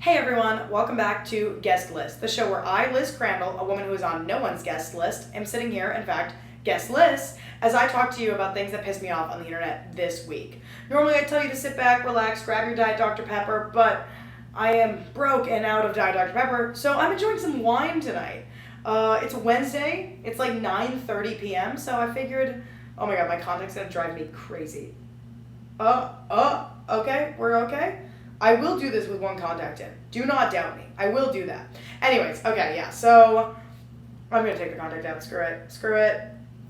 Hey everyone, welcome back to Guest List, the show where I, Liz Crandall, a woman who is on no one's guest list, am sitting here, in fact, guest list, as I talk to you about things that piss me off on the internet this week. Normally I tell you to sit back, relax, grab your Diet Dr. Pepper, but I am broke and out of Diet Dr. Pepper, so I'm enjoying some wine tonight. It's Wednesday, it's like 9:30 p.m., so I figured, oh my god, my contact's gonna drive me crazy. Okay, we're okay? I will do this with one contact in. Do not doubt me. I will do that. Anyways, okay, yeah, so I'm going to take the contact out. Screw it.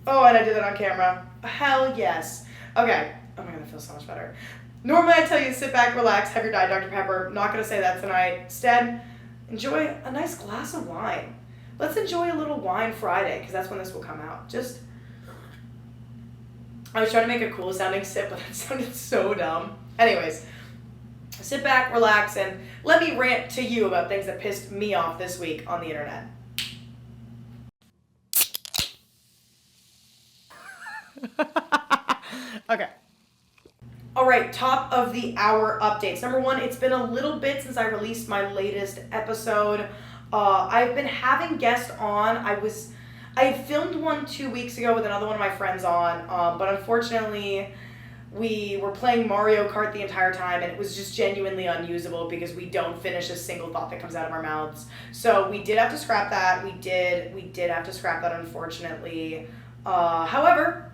Oh, and I did that on camera. Hell yes. Okay. Oh my god, that feels so much better. Normally I tell you to sit back, relax, have your Diet Dr. Pepper. Not going to say that tonight. Instead, enjoy a nice glass of wine. Let's enjoy a little wine Friday, because that's when this will come out. I was trying to make a cool sounding sip, but that sounded so dumb. Anyways, sit back, relax, and let me rant to you about things that pissed me off this week on the internet. Okay. Alright, top of the hour updates. Number one, it's been a little bit since I released my latest episode. I've been having guests on. I filmed one 2 weeks ago with another one of my friends on, but unfortunately we were playing Mario Kart the entire time and it was just genuinely unusable because we don't finish a single thought that comes out of our mouths. So we did have to scrap that. We did have to scrap that, unfortunately. However,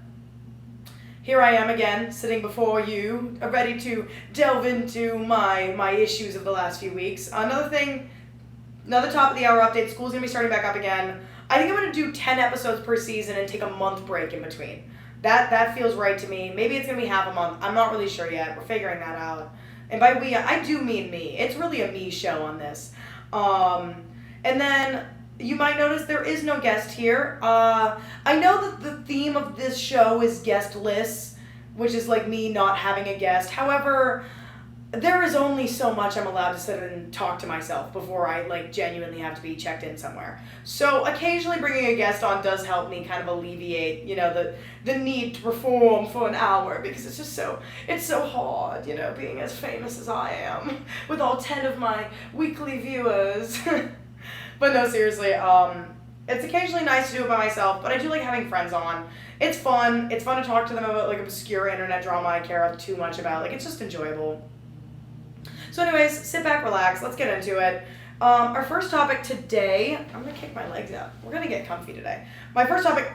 here I am again, sitting before you, ready to delve into my issues of the last few weeks. Another top of the hour update, school's gonna be starting back up again. I think I'm gonna do 10 episodes per season and take a month break in between. That feels right to me. Maybe it's going to be half a month. I'm not really sure yet. We're figuring that out. And by we, I do mean me. It's really a me show on this. And then you might notice there is no guest here. I know that the theme of this show is guest lists, which is like me not having a guest. However, there is only so much I'm allowed to sit and talk to myself before I genuinely have to be checked in somewhere. So occasionally bringing a guest on does help me kind of alleviate, the need to perform for an hour, because it's so hard, being as famous as I am with all 10 of my weekly viewers. But no, seriously, it's occasionally nice to do it by myself, but I do like having friends on. It's fun. It's fun to talk to them about obscure internet drama I care too much about. It's just enjoyable. So anyways, sit back, relax, let's get into it. Our first topic today, I'm going to kick my legs out. We're going to get comfy today. My first topic,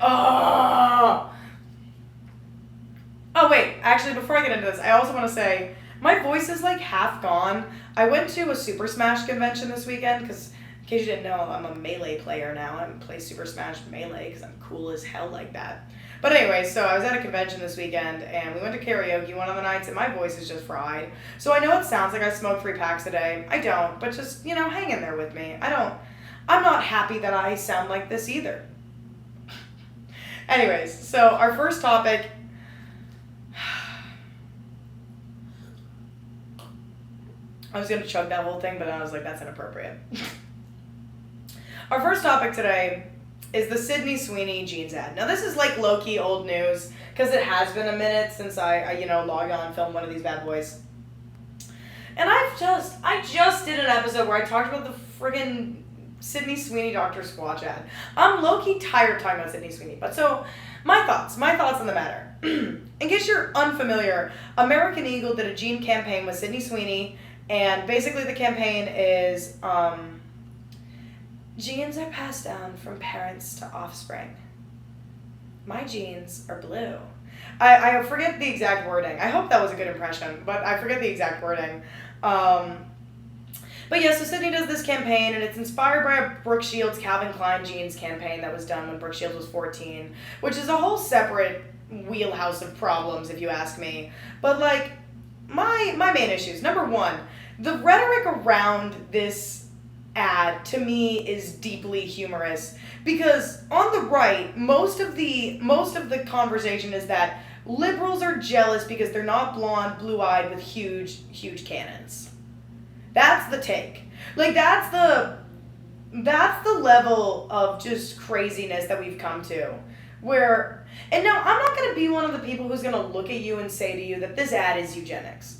Oh wait, actually before I get into this, I also want to say, my voice is half gone. I went to a Super Smash convention this weekend, because in case you didn't know, I'm a Melee player now. I play Super Smash Melee because I'm cool as hell like that. But anyway, so I was at a convention this weekend, and we went to karaoke one of the nights, and my voice is just fried. So I know it sounds like I smoke 3 packs a day. I don't, but just, hang in there with me. I'm not happy that I sound like this either. Anyways, so our first topic, I was going to chug that whole thing, but I was like, that's inappropriate. Our first topic today is the Sydney Sweeney jeans ad. Now this is low-key old news, because it has been a minute since I logged on and filmed one of these bad boys. And I just did an episode where I talked about the friggin' Sydney Sweeney Dr. Squatch ad. I'm low-key tired talking about Sydney Sweeney, but so, my thoughts on the matter. In case you're unfamiliar, American Eagle did a jean campaign with Sydney Sweeney, and basically the campaign is, genes are passed down from parents to offspring. My genes are blue. I forget the exact wording. I hope that was a good impression, but I forget the exact wording. But yeah, so Sydney does this campaign, and it's inspired by a Brooke Shields Calvin Klein jeans campaign that was done when Brooke Shields was 14, which is a whole separate wheelhouse of problems, if you ask me. But my main issues. Number one, the rhetoric around this ad to me is deeply humorous, because on the right, most of the conversation is that liberals are jealous because they're not blonde, blue-eyed with huge cannons. That's the take. That's the level of just craziness that we've come to. And now I'm not going to be one of the people who's going to look at you and say to you that this ad is eugenics.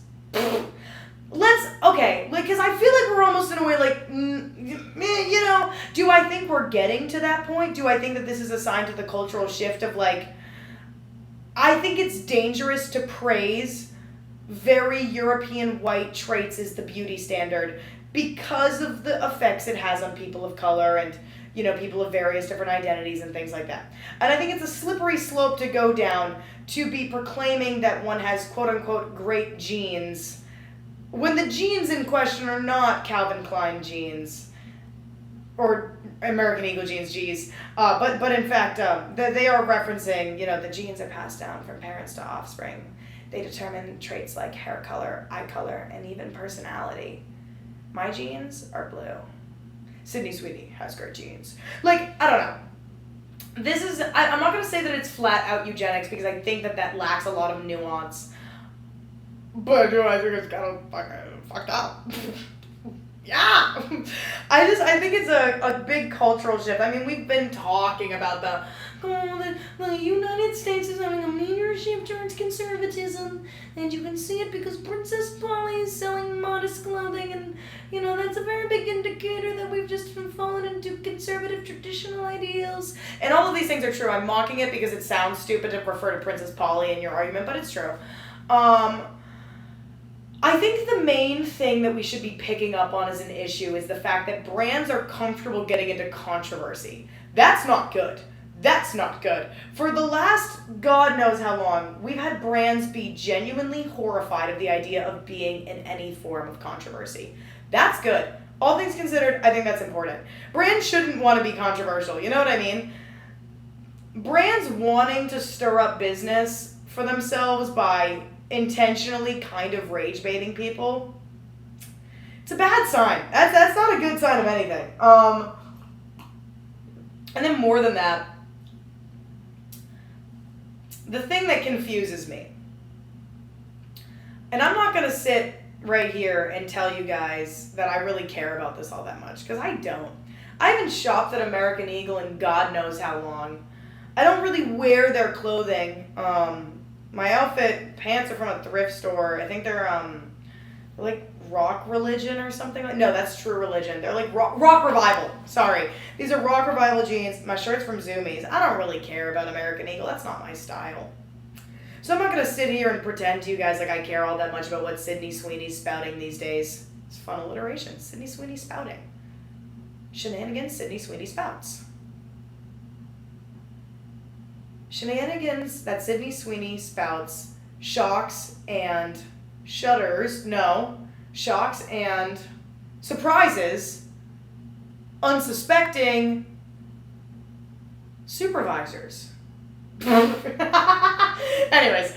Because I feel like we're almost in do I think we're getting to that point? Do I think that this is a sign to the cultural shift of like, I think it's dangerous to praise very European white traits as the beauty standard because of the effects it has on people of color and, people of various different identities and things like that. And I think it's a slippery slope to go down to be proclaiming that one has quote-unquote great genes when the jeans in question are not Calvin Klein jeans or American Eagle jeans, but in fact, they are referencing, the genes are passed down from parents to offspring. They determine traits like hair color, eye color, and even personality. My genes are blue. Sydney Sweeney has great genes. Like, I don't know. I'm not going to say that it's flat out eugenics because I think that lacks a lot of nuance. But I think it's kind of fucked up. Yeah. I think it's a big cultural shift. I mean, we've been talking about the United States is having a major shift towards conservatism, and you can see it because Princess Polly is selling modest clothing, and, that's a very big indicator that we've just been fallen into conservative traditional ideals. And all of these things are true. I'm mocking it because it sounds stupid to refer to Princess Polly in your argument, but it's true. I think the main thing that we should be picking up on as an issue is the fact that brands are comfortable getting into controversy. That's not good. That's not good. For the last God knows how long, we've had brands be genuinely horrified of the idea of being in any form of controversy. That's good. All things considered, I think that's important. Brands shouldn't want to be controversial, you know what I mean? Brands wanting to stir up business for themselves by intentionally kind of rage baiting people, it's a bad sign. That's not a good sign of anything. And then more than that, the thing that confuses me, and I'm not going to sit right here and tell you guys that I really care about this all that much, because I don't. I haven't shopped at American Eagle in God knows how long. I don't really wear their clothing. My outfit pants are from a thrift store. I think they're like Rock Religion or something. No, that's True Religion. They're like Rock Revival. Sorry. These are Rock Revival jeans. My shirt's from Zoomies. I don't really care about American Eagle. That's not my style. So I'm not going to sit here and pretend to you guys like I care all that much about what Sydney Sweeney's spouting these days. It's fun alliteration. Sydney Sweeney spouting. Shenanigans, Sydney Sweeney spouts. Shenanigans that Sydney Sweeney spouts, shocks and shudders, shocks and surprises unsuspecting supervisors. Anyways,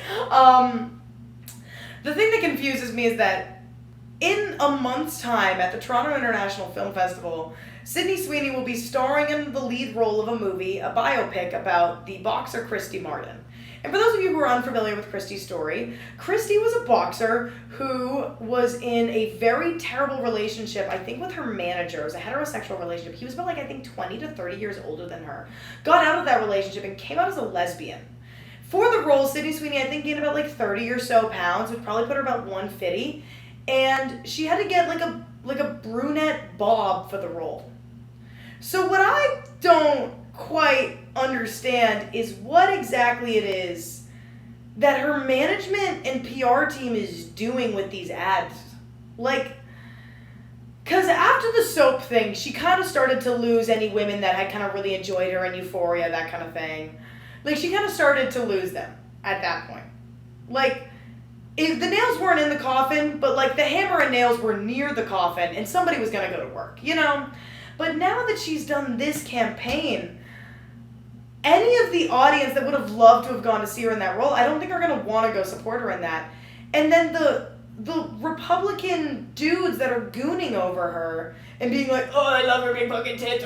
the thing that confuses me is that in a month's time at the Toronto International Film Festival, Sydney Sweeney will be starring in the lead role of a movie, a biopic about the boxer Christy Martin. And for those of you who are unfamiliar with Christy's story, Christy was a boxer who was in a very terrible relationship, I think with her manager. It was a heterosexual relationship. He was about 20 to 30 years older than her. Got out of that relationship and came out as a lesbian. For the role, Sydney Sweeney, I think, gained about 30 or so pounds, which probably put her about 150. And she had to get like a brunette bob for the role. So what I don't quite understand is what exactly it is that her management and PR team is doing with these ads. Because after the soap thing, she kind of started to lose any women that had kind of really enjoyed her in Euphoria, that kind of thing. She kind of started to lose them at that point. If the nails weren't in the coffin, but the hammer and nails were near the coffin and somebody was going to go to work, But now that she's done this campaign, any of the audience that would have loved to have gone to see her in that role, I don't think are going to want to go support her in that. And then the Republican dudes that are gooning over her and being like, oh, I love her big fucking tits,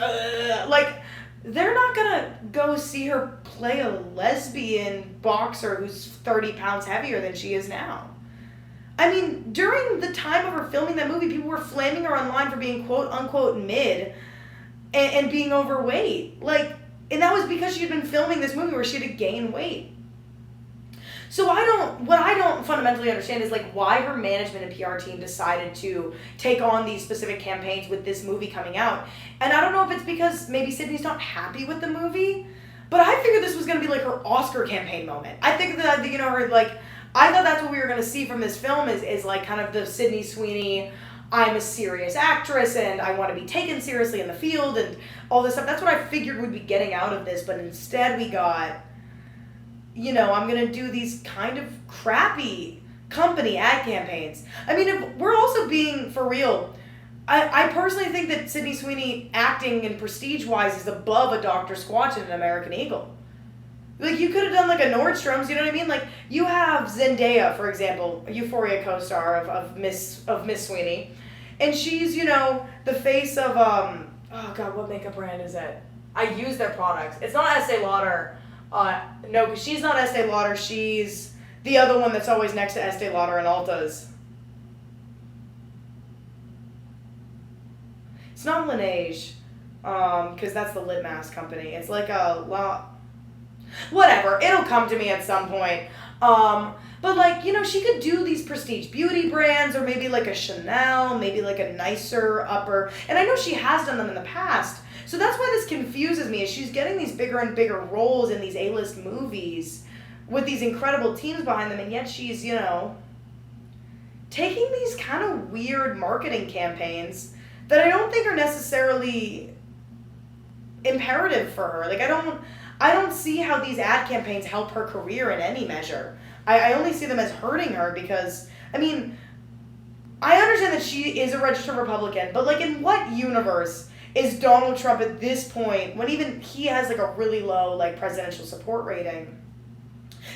they're not going to go see her play a lesbian boxer who's 30 pounds heavier than she is now. I mean, during the time of her filming that movie, people were flaming her online for being quote-unquote mid and being overweight. And that was because she had been filming this movie where she had to gain weight. So what I don't fundamentally understand is like why her management and PR team decided to take on these specific campaigns with this movie coming out. And I don't know if it's because maybe Sydney's not happy with the movie, but I figured this was going to be like her Oscar campaign moment. I think that, you know, her like, I thought that's what we were going to see from this film is like kind of the Sydney Sweeney, I'm a serious actress and I want to be taken seriously in the field and all this stuff. That's what I figured we'd be getting out of this, but instead we got, you know, I'm going to do these kind of crappy company ad campaigns. I mean, if we're also being for real, I personally think that Sydney Sweeney acting and prestige-wise is above a Dr. Squatch and an American Eagle. Like, you could have done like a Nordstrom's, you know what I mean? Like, you have Zendaya, for example, a Euphoria co-star of Miss Sweeney, and she's, you know, the face of, oh God, what makeup brand is it? I use their products. It's not Estee Lauder. No, because she's not Estee Lauder. She's the other one that's always next to Estee Lauder and Ulta's. It's not Laneige, because that's the lip mask company. It's like whatever. It'll come to me at some point. But like, you know, she could do these prestige beauty brands or maybe like a Chanel, maybe like a nicer upper. And I know she has done them in the past. So that's why this confuses me is she's getting these bigger and bigger roles in these A-list movies with these incredible teams behind them. And yet she's, you know, taking these kind of weird marketing campaigns that I don't think are necessarily imperative for her. Like, I don't see how these ad campaigns help her career in any measure. I only see them as hurting her because, I mean, I understand that she is a registered Republican, but like in what universe is Donald Trump at this point, when even he has like a really low like presidential support rating,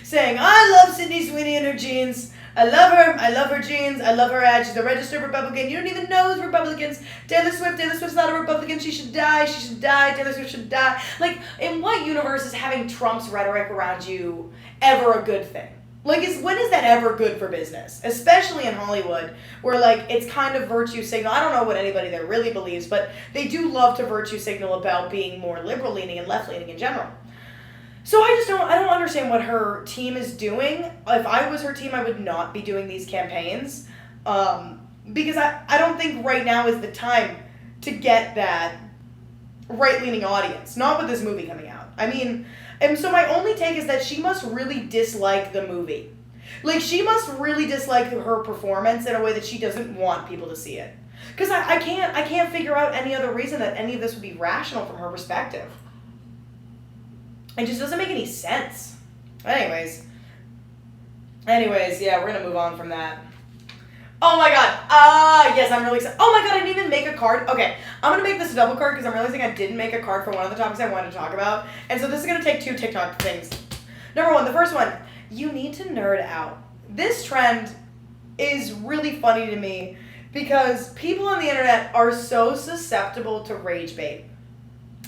saying, I love Sydney Sweeney and her jeans. I love her jeans, I love her ad, she's a registered Republican, you don't even know who's Republicans, Taylor Swift's not a Republican, she should die, Taylor Swift should die. Like, in what universe is having Trump's rhetoric around you ever a good thing? Like, when is that ever good for business? Especially in Hollywood, where, like, it's kind of virtue signal. I don't know what anybody there really believes, but they do love to virtue signal about being more liberal-leaning and left-leaning in general. So I don't understand what her team is doing. If I was her team, I would not be doing these campaigns. Because I don't think right now is the time to get that right-leaning audience. Not with this movie coming out. I mean, and so my only take is that she must really dislike the movie. Like, she must really dislike her performance in a way that she doesn't want people to see it. Because I can't figure out any other reason that any of this would be rational from her perspective. It just doesn't make any sense. Anyways, yeah, we're gonna move on from that. Oh my god, yes, I'm really excited. Oh my god, I didn't even make a card. Okay, I'm gonna make this a double card because I'm realizing I didn't make a card for one of the topics I wanted to talk about. And so this is gonna take 2 TikTok things. Number 1, the first one, you need to nerd out. This trend is really funny to me because people on the internet are so susceptible to rage bait.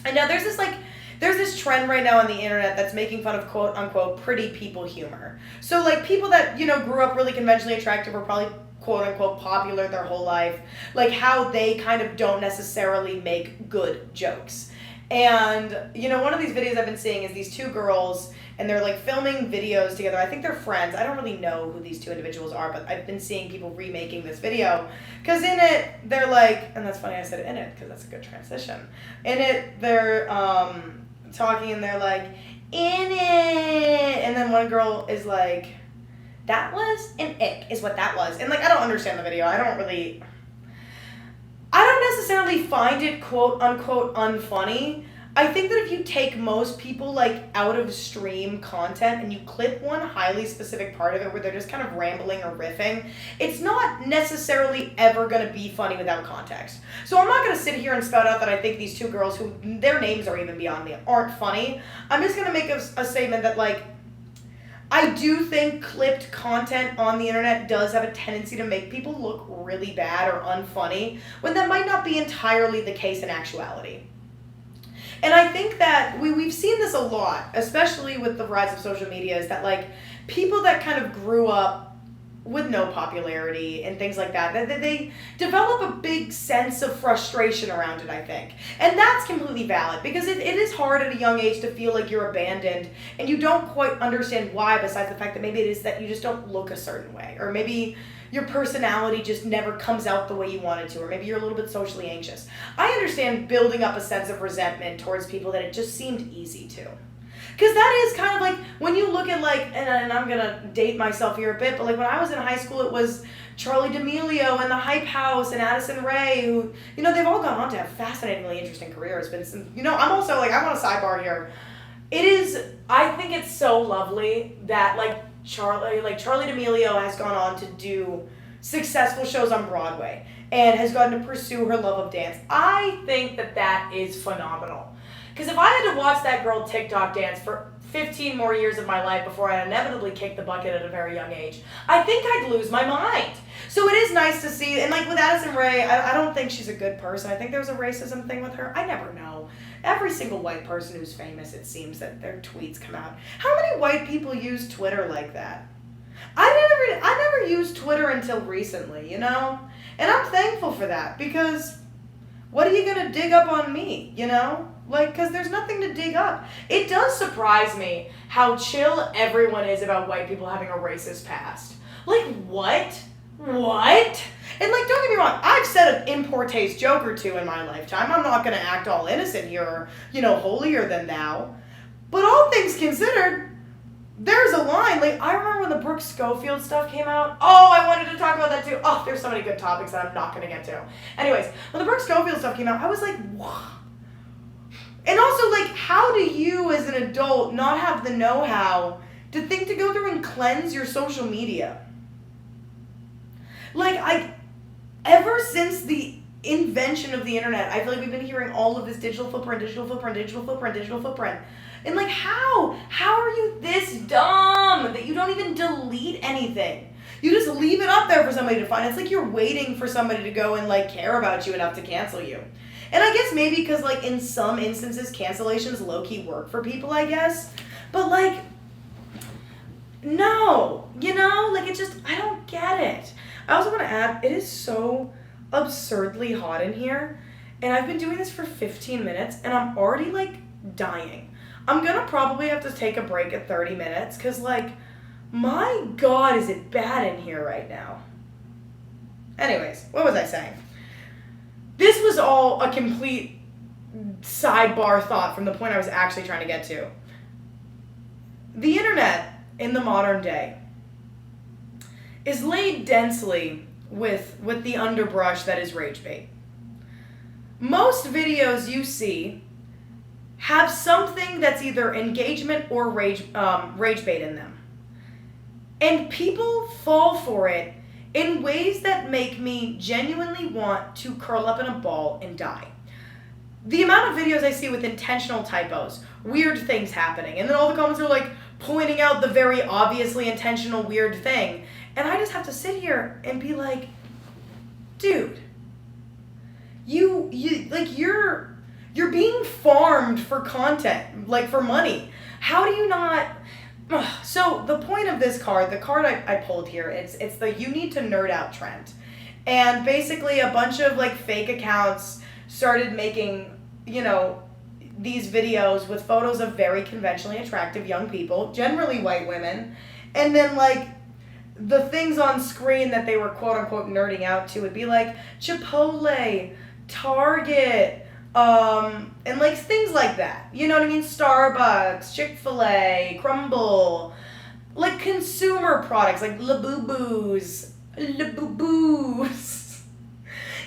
And now there's this trend right now on the internet that's making fun of quote unquote pretty people humor. So like people that, you know, grew up really conventionally attractive or probably quote unquote popular their whole life, like how they kind of don't necessarily make good jokes. And, you know, one of these videos I've been seeing is these 2 girls and they're like filming videos together. I think they're friends. I don't really know who these 2 individuals are, but I've been seeing people remaking this video. Because in it, they're like, and that's funny I said in it because that's a good transition. In it, they're talking and they're like, in it. And then one girl is like, that was an ick is what that was. And like, I don't understand the video. I don't necessarily find it quote unquote unfunny. I think that if you take most people like out of stream content and you clip one highly specific part of it where they're just kind of rambling or riffing, it's not necessarily ever going to be funny without context. So I'm not going to sit here and spout out that I think these 2 girls who their names are even beyond me aren't funny. I'm just going to make a statement that like, I do think clipped content on the internet does have a tendency to make people look really bad or unfunny when that might not be entirely the case in actuality. And I think that we've seen this a lot, especially with the rise of social media, is that like people that kind of grew up with no popularity and things like that. They develop a big sense of frustration around it, I think. And that's completely valid because it is hard at a young age to feel like you're abandoned and you don't quite understand why, besides the fact that maybe it is that you just don't look a certain way, or maybe your personality just never comes out the way you want it to, or maybe you're a little bit socially anxious. I understand building up a sense of resentment towards people that it just seemed easy to. Because that is kind of like, when you look at like, and I'm going to date myself here a bit, but like when I was in high school, it was Charlie D'Amelio and the Hype House and Addison Rae, who, you know, they've all gone on to have fascinatingly interesting careers. But, you know, I'm also like, I want a sidebar here. I think it's so lovely that like Charlie D'Amelio has gone on to do successful shows on Broadway and has gotten to pursue her love of dance. I think that is phenomenal. Because if I had to watch that girl TikTok dance for 15 more years of my life before I inevitably kicked the bucket at a very young age, I think I'd lose my mind. So it is nice to see, and like with Addison Rae, I don't think she's a good person. I think there was a racism thing with her. I never know. Every single white person who's famous, it seems that their tweets come out. How many white people use Twitter like that? I never used Twitter until recently, you know? And I'm thankful for that, because what are you going to dig up on me, you know? Like, because there's nothing to dig up. It does surprise me how chill everyone is about white people having a racist past. Like, what? What? And, like, don't get me wrong, I've said an in poor taste joke or two in my lifetime. I'm not going to act all innocent here or, you know, holier than thou. But all things considered, there's a line. Like, I remember when the Brooke Schofield stuff came out. Oh, I wanted to talk about that too. Oh, there's so many good topics that I'm not going to get to. Anyways, when the Brooke Schofield stuff came out, I was like, what? And also, like, how do you as an adult not have the know-how to think to go through and cleanse your social media? Like, ever since the invention of the internet, I feel like we've been hearing all of this digital footprint. And like, how are you this dumb that you don't even delete anything? You just leave it up there for somebody to find. It's like you're waiting for somebody to go and like care about you enough to cancel you. And I guess maybe because like in some instances cancellations low-key work for people, I guess. But like, no, you know, like it just, I don't get it. I also want to add, it is so absurdly hot in here, and I've been doing this for 15 minutes and I'm already like dying. I'm gonna probably have to take a break at 30 minutes because like, my God, is it bad in here right now. Anyways, what was I saying? This was all a complete sidebar thought from the point I was actually trying to get to. The internet in the modern day is laid densely with the underbrush that is rage bait. Most videos you see have something that's either engagement or rage bait in them. And people fall for it in ways that make me genuinely want to curl up in a ball and die. The amount of videos I see with intentional typos, weird things happening, and then all the comments are like pointing out the very obviously intentional weird thing. And I just have to sit here and be like, dude, you're being farmed for content, like for money. How do you not? So the point of this card, the card I pulled here, it's the you need to nerd out trend. And basically a bunch of like fake accounts started making, you know, these videos with photos of very conventionally attractive young people, generally white women. And then like the things on screen that they were quote unquote nerding out to would be like Chipotle, Target, and like things like that. You know what I mean? Starbucks, Chick-fil-A, Crumble, like consumer products like Labubu's.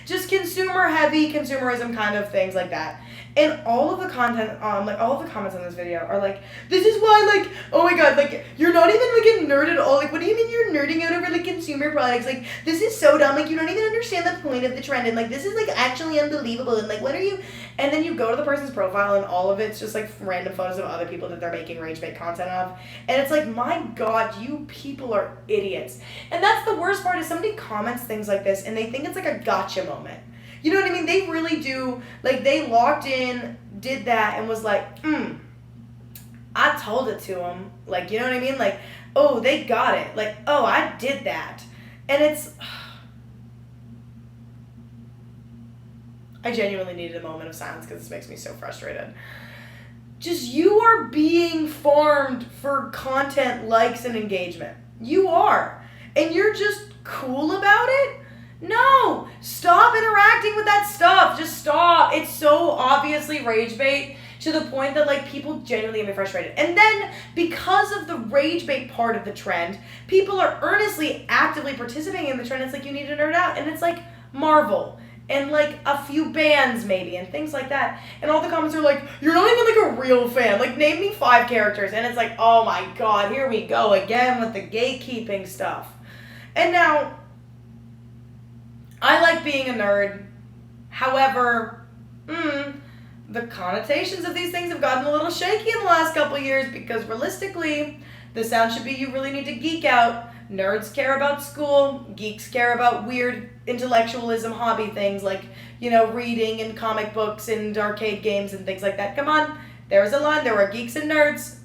Just consumer heavy consumerism kind of things like that. And all of the content, like all of the comments on this video are like, this is why, like, oh my God, like, you're not even like a nerd at all. Like, what do you mean you're nerding out over like consumer products? Like, this is so dumb. Like, you don't even understand the point of the trend. And like, this is like actually unbelievable. And like, what are you? And then you go to the person's profile and all of it's just like random photos of other people that they're making rage bait content of. And it's like, my God, you people are idiots. And that's the worst part is somebody comments things like this and they think it's like a gotcha moment. You know what I mean? They really do, like, they locked in, did that, and was like, I told it to them. Like, you know what I mean? Like, oh, they got it. Like, oh, I did that. And it's... I genuinely needed a moment of silence because this makes me so frustrated. Just, you are being farmed for content, likes, and engagement. You are. And you're just cool about it? No! Stop interacting with that stuff. Just stop. It's so obviously rage bait to the point that, like, people genuinely get me frustrated. And then, because of the rage bait part of the trend, people are earnestly, actively participating in the trend. It's like, you need to nerd out. And it's like Marvel. And, like, a few bands, maybe, and things like that. And all the comments are like, you're not even, like, a real fan. Like, name me 5 characters. And it's like, oh, my God, here we go again with the gatekeeping stuff. And now, I like being a nerd. However, the connotations of these things have gotten a little shaky in the last couple of years because, realistically, the sound should be you really need to geek out. Nerds care about school. Geeks care about weird intellectualism hobby things like, you know, reading and comic books and arcade games and things like that. Come on. There is a line. There are geeks and nerds.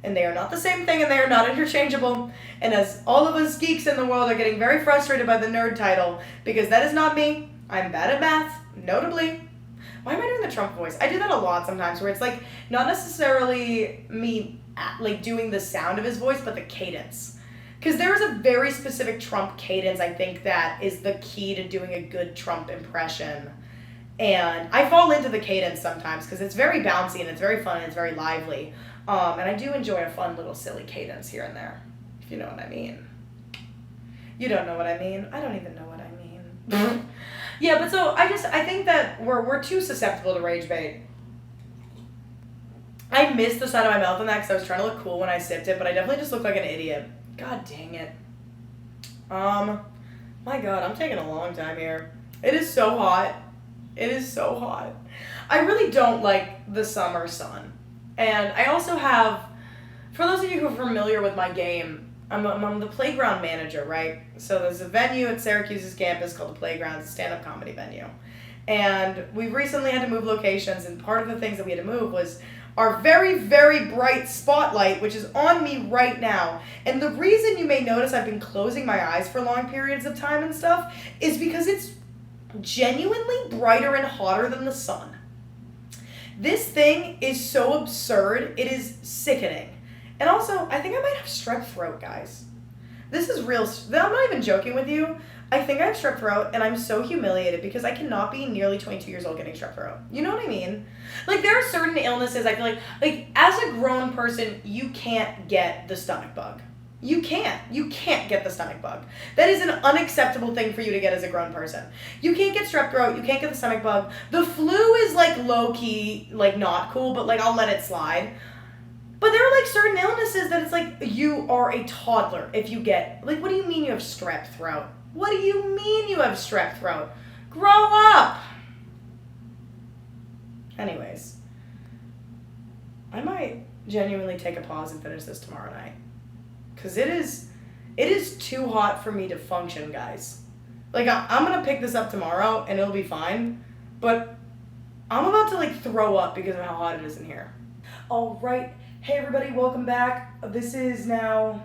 And they are not the same thing and they are not interchangeable. And as all of us geeks in the world are getting very frustrated by the nerd title, because that is not me. I'm bad at math, notably. Why am I doing the Trump voice? I do that a lot sometimes where it's like not necessarily me like doing the sound of his voice, but the cadence. Because there is a very specific Trump cadence, I think, that is the key to doing a good Trump impression. And I fall into the cadence sometimes because it's very bouncy and it's very fun and it's very lively. And I do enjoy a fun little silly cadence here and there, if you know what I mean. You don't know what I mean. I don't even know what I mean. Yeah, but so I think that we're too susceptible to rage bait. I missed the side of my mouth on that because I was trying to look cool when I sipped it, but I definitely just looked like an idiot. God dang it. My God, I'm taking a long time here. It is so hot. It is so hot. I really don't like the summer sun. And I also have, for those of you who are familiar with my game, I'm the playground manager, right? So there's a venue at Syracuse's campus called the Playground. It's a stand-up comedy venue. And we recently had to move locations, and part of the things that we had to move was our very, very bright spotlight, which is on me right now. And the reason you may notice I've been closing my eyes for long periods of time and stuff is because it's genuinely brighter and hotter than the sun. This thing is so absurd, it is sickening. And also, I think I might have strep throat, guys. This is real. I'm not even joking with you. I think I have strep throat, and I'm so humiliated because I cannot be nearly 22 years old getting strep throat. You know what I mean? Like, there are certain illnesses I feel like as a grown person, you can't get the stomach bug. You can't. You can't get the stomach bug. That is an unacceptable thing for you to get as a grown person. You can't get strep throat. You can't get the stomach bug. The flu is, like, low-key, like, not cool, but, like, I'll let it slide. But there are, like, certain illnesses that it's like you are a toddler if you get... Like, what do you mean you have strep throat? What do you mean you have strep throat? Grow up! Anyways. I might genuinely take a pause and finish this tomorrow night. Because it is too hot for me to function, guys. Like, I'm going to pick this up tomorrow, and it'll be fine. But I'm about to, like, throw up because of how hot it is in here. All right. Hey, everybody. Welcome back. This is now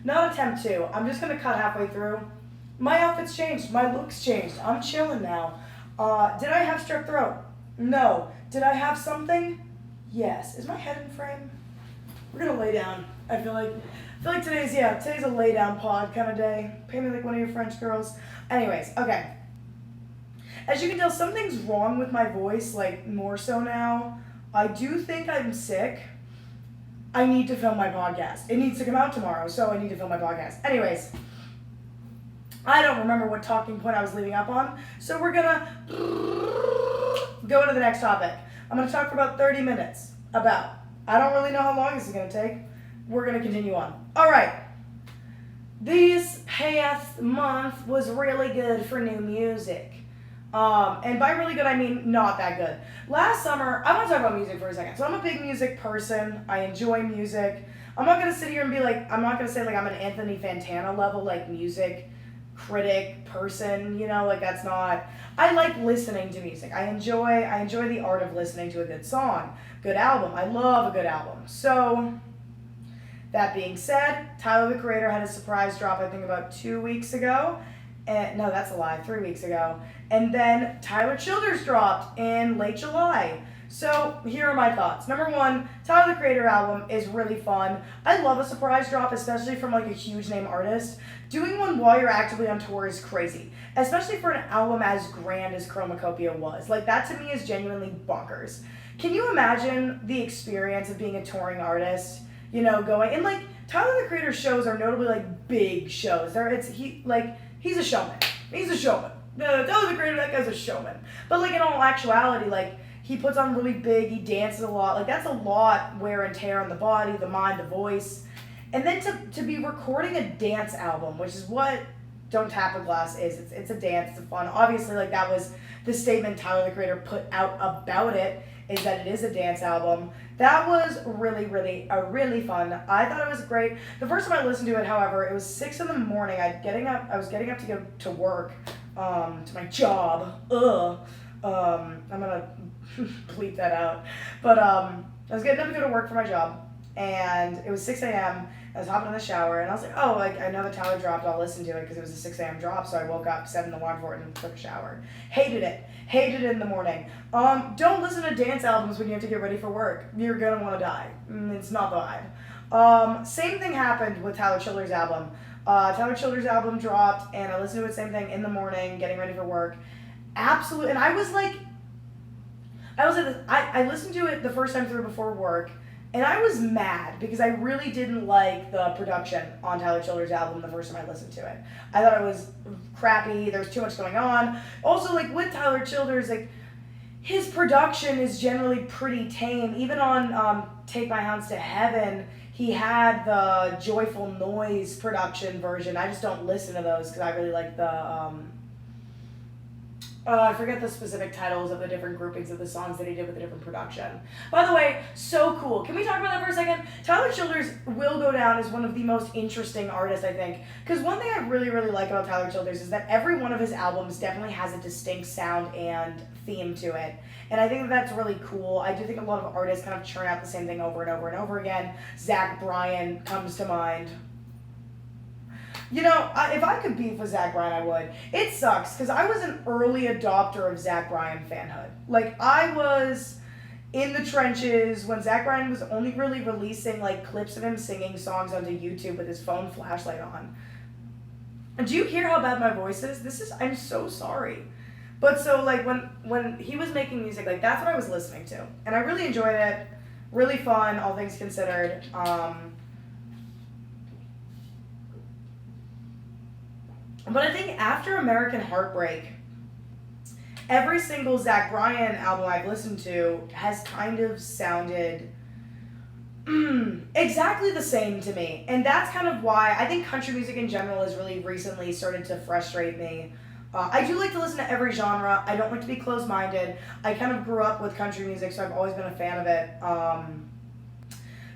not attempt 2. I'm just going to cut halfway through. My outfit's changed. My look's changed. I'm chilling now. Did I have strep throat? No. Did I have something? Yes. Is my head in frame? We're going to lay down. I feel like today's a lay down pod kind of day. Pay me like one of your French girls. Anyways, okay. As you can tell, something's wrong with my voice, like more so now. I do think I'm sick. I need to film my podcast. It needs to come out tomorrow, so I need to film my podcast. Anyways, I don't remember what talking point I was leaving up on, so we're gonna go into the next topic. I'm gonna talk for about 30 minutes. I don't really know how long this is gonna take. We're gonna continue on. All right. This past month was really good for new music. And by really good, I mean not that good. Last summer, I want to talk about music for a second. So I'm a big music person. I enjoy music. I'm not going to sit here and be like, I'm not going to say like I'm an Anthony Fantana level like music critic person, like that's not. I like listening to music. I enjoy the art of listening to a good song, good album. I love a good album. So that being said, Tyler the Creator had a surprise drop, I think about 2 weeks ago. And no, that's a lie, 3 weeks ago. And then Tyler Childers dropped in late July. So here are my thoughts. Number one, Tyler the Creator album is really fun. I love a surprise drop, especially from like a huge name artist. Doing one while you're actively on tour is crazy, especially for an album as grand as Chromacopia was. Like that to me is genuinely bonkers. Can you imagine the experience of being a touring artist? Going and like Tyler the Creator shows are notably like big shows. He's a showman. He's a showman. Tyler the Creator, that guy's a showman. But like in all actuality, like he puts on really big, he dances a lot. Like that's a lot wear and tear on the body, the mind, the voice. And then to be recording a dance album, which is what Don't Tap a Glass is. It's a dance, it's fun. Obviously, like that was the statement Tyler the Creator put out about it, is that it is a dance album. That was really, really fun. I thought it was great. The first time I listened to it, however, it was 6 a.m. I was getting up to go to work, to my job. I'm gonna bleep that out. But I was getting up to go to work for my job, and it was 6 a.m. I was hopping in the shower, and I was like, oh, like I know the Tyler dropped, I'll listen to it because it was a 6 a.m. drop, so I woke up, set an alarm for it, and took a shower. Hated it in the morning. Don't listen to dance albums when you have to get ready for work. You're gonna want to die. It's not the vibe. Same thing happened with Tyler Childers' album. Tyler Childers' album dropped, and I listened to it, same thing, in the morning, getting ready for work. Absolutely, and I listened to it the first time through before work, and I was mad because I really didn't like the production on Tyler Childers' album the first time I listened to it. I thought it was crappy, there was too much going on. Also, like, with Tyler Childers, like, his production is generally pretty tame. Even on Take My Hounds to Heaven, he had the Joyful Noise production version. I just don't listen to those because I really like the... I forget the specific titles of the different groupings of the songs that he did with the different production. By the way, so cool. Can we talk about that for a second? Tyler Childers will go down as one of the most interesting artists, I think. Because one thing I really, really like about Tyler Childers is that every one of his albums definitely has a distinct sound and theme to it. And I think that's really cool. I do think a lot of artists kind of churn out the same thing over and over and over again. Zach Bryan comes to mind. If I could beef with Zach Bryan, I would. It sucks, because I was an early adopter of Zach Bryan fanhood. Like, I was in the trenches when Zach Bryan was only really releasing, like, clips of him singing songs onto YouTube with his phone flashlight on. And do you hear how bad my voice is? I'm so sorry. But so, like, when he was making music, like, that's what I was listening to. And I really enjoyed it. Really fun, all things considered. But I think after American Heartbreak, every single Zach Bryan album I've listened to has kind of sounded exactly the same to me. And that's kind of why I think country music in general has really recently started to frustrate me. I do like to listen to every genre. I don't like to be closed-minded. I kind of grew up with country music, so I've always been a fan of it.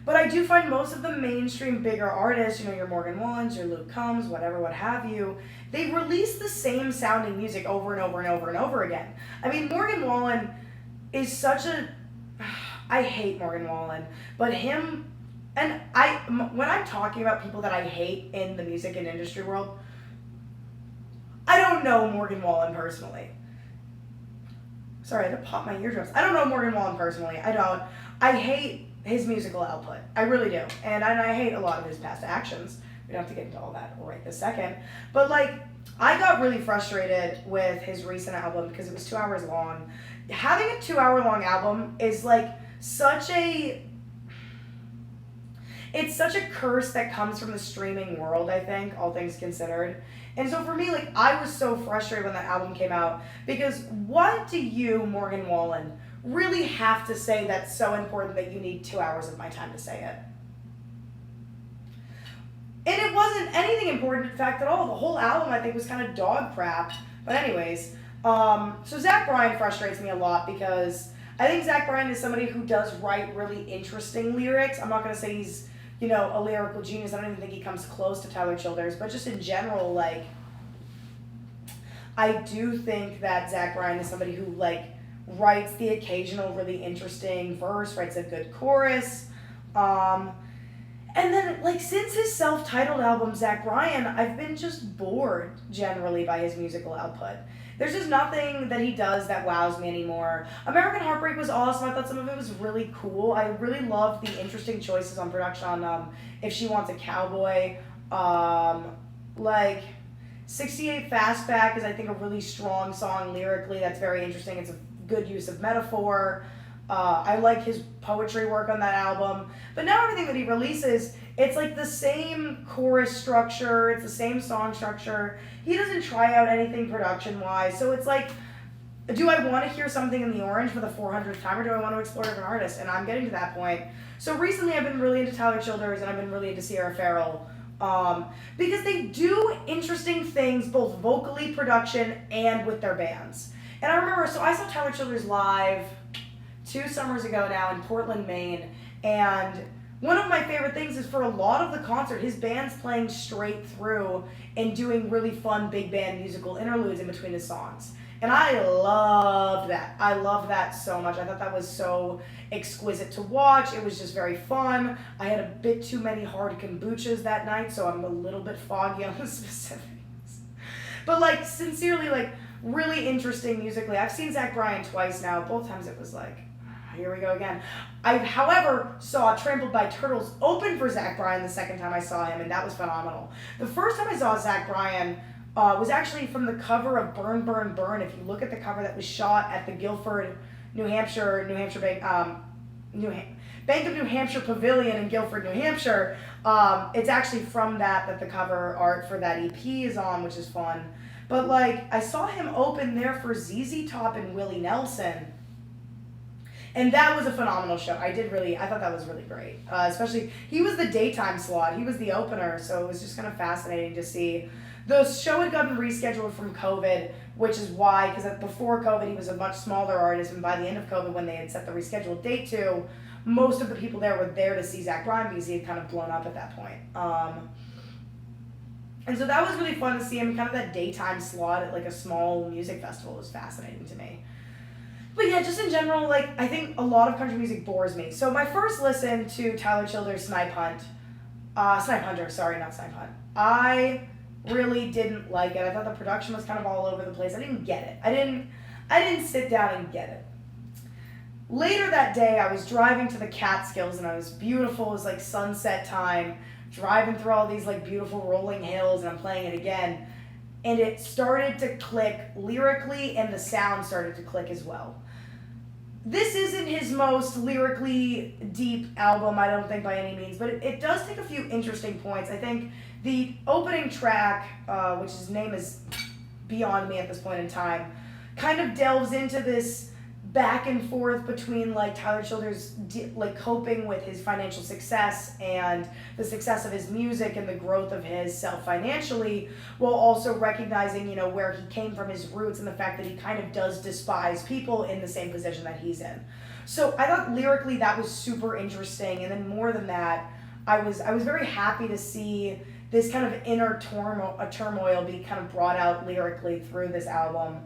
But I do find most of the mainstream bigger artists, your Morgan Wallens, your Luke Combs, whatever, what have you, they release the same sounding music over and over and over and over again. I mean, Morgan Wallen is such a... I hate Morgan Wallen, but him... And when I'm talking about people that I hate in the music and industry world, I don't know Morgan Wallen personally. Sorry, I had to pop my eardrums. I don't know Morgan Wallen personally. I don't. I hate his musical output. I really do. And I hate a lot of his past actions. We don't have to get into all that right this second. But, like, I got really frustrated with his recent album because it was 2 hours long. Having a 2-hour-long album is, like, such a... It's such a curse that comes from the streaming world, I think, all things considered. And so for me, like, I was so frustrated when that album came out because what do you, Morgan Wallen, really have to say that's so important that you need 2 hours of my time to say it? And it wasn't anything important, in fact, at all. The whole album, I think, was kind of dog crap. But anyways, so Zach Bryan frustrates me a lot because I think Zach Bryan is somebody who does write really interesting lyrics. I'm not going to say he's, a lyrical genius. I don't even think he comes close to Tyler Childers. But just in general, like, I do think that Zach Bryan is somebody who like writes the occasional really interesting verse, writes a good chorus. And then, like, since his self-titled album, Zach Bryan, I've been just bored, generally, by his musical output. There's just nothing that he does that wows me anymore. American Heartbreak was awesome. I thought some of it was really cool. I really loved the interesting choices on production on If She Wants a Cowboy. Like, 68 Fastback is, I think, a really strong song lyrically. That's very interesting. It's a good use of metaphor. I like his poetry work on that album. But now everything that he releases, it's like the same chorus structure, it's the same song structure. He doesn't try out anything production-wise. So it's like, do I want to hear something in the orange for the 400th time, or do I want to explore different artists? And I'm getting to that point. So recently I've been really into Tyler Childers, and I've been really into Sierra Farrell. Because they do interesting things, both vocally, production, and with their bands. And I remember, so I saw Tyler Childers live 2 summers ago now in Portland, Maine, and one of my favorite things is for a lot of the concert, his band's playing straight through and doing really fun big band musical interludes in between his songs. And I loved that. I loved that so much. I thought that was so exquisite to watch. It was just very fun. I had a bit too many hard kombuchas that night, so I'm a little bit foggy on the specifics. But like, sincerely, like, really interesting musically. I've seen Zach Bryan twice now. Both times it was like, here we go again. I, however, saw Trampled by Turtles open for Zach Bryan the second time I saw him, and that was phenomenal. The first time I saw Zach Bryan was actually from the cover of Burn, Burn, Burn. If you look at the cover that was shot at the Guilford, Bank of New Hampshire Pavilion in Guilford, New Hampshire, it's actually from that the cover art for that EP is on, which is fun. But like, I saw him open there for ZZ Top and Willie Nelson. And that was a phenomenal show. I thought that was really great. Especially, he was the daytime slot. He was the opener, so it was just kind of fascinating to see. The show had gotten rescheduled from COVID, which is why, because before COVID, he was a much smaller artist, and by the end of COVID, when they had set the rescheduled date to, most of the people there were there to see Zach Bryan because he had kind of blown up at that point. And so that was really fun to see him, kind of that daytime slot at like a small music festival was fascinating to me. But yeah, just in general, like, I think a lot of country music bores me. So my first listen to Tyler Childers' Snipe Hunter, I really didn't like it. I thought the production was kind of all over the place. I didn't get it. I didn't sit down and get it. Later that day, I was driving to the Catskills, and it was beautiful. It was like sunset time, driving through all these like beautiful rolling hills, and I'm playing it again. And it started to click lyrically, and the sound started to click as well. This isn't his most lyrically deep album, I don't think, by any means, but it does take a few interesting points. I think the opening track, which his name is beyond me at this point in time, kind of delves into this back and forth between like Tyler Childers like coping with his financial success and the success of his music and the growth of his self financially, while also recognizing, you know, where he came from, his roots, and the fact that he kind of does despise people in the same position that he's in. So I thought lyrically that was super interesting, and then more than that, I was very happy to see this kind of inner turmoil be kind of brought out lyrically through this album.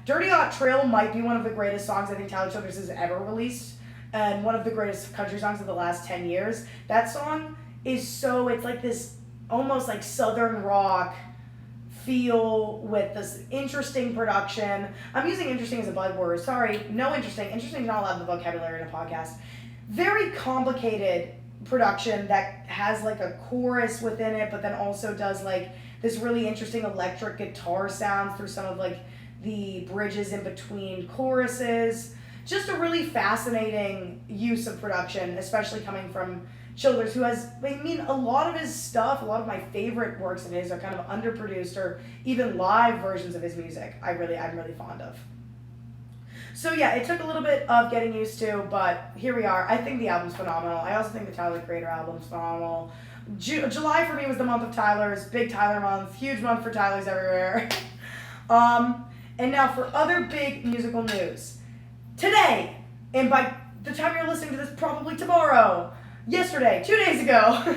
Dirty Hot Trail might be one of the greatest songs I think Tyler Childers has ever released, and one of the greatest country songs of the last 10 years. That song is it's like this almost like southern rock feel with this interesting production. I'm using interesting as a buzzword. Sorry, no interesting. Interesting is not allowed in the vocabulary in a podcast. Very complicated production that has like a chorus within it, but then also does like this really interesting electric guitar sounds through some of like the bridges in between choruses. Just a really fascinating use of production, especially coming from Childers, who has, I mean, a lot of his stuff, a lot of my favorite works of his are kind of underproduced or even live versions of his music I'm really fond of. So yeah, it took a little bit of getting used to, but here we are. I think the album's phenomenal. I also think the Tyler the Creator album's phenomenal. July for me was the month of Tyler's, big Tyler month, huge month for Tyler's everywhere. And now for other big musical news. Today, and by the time you're listening to this, probably tomorrow, yesterday, 2 days ago,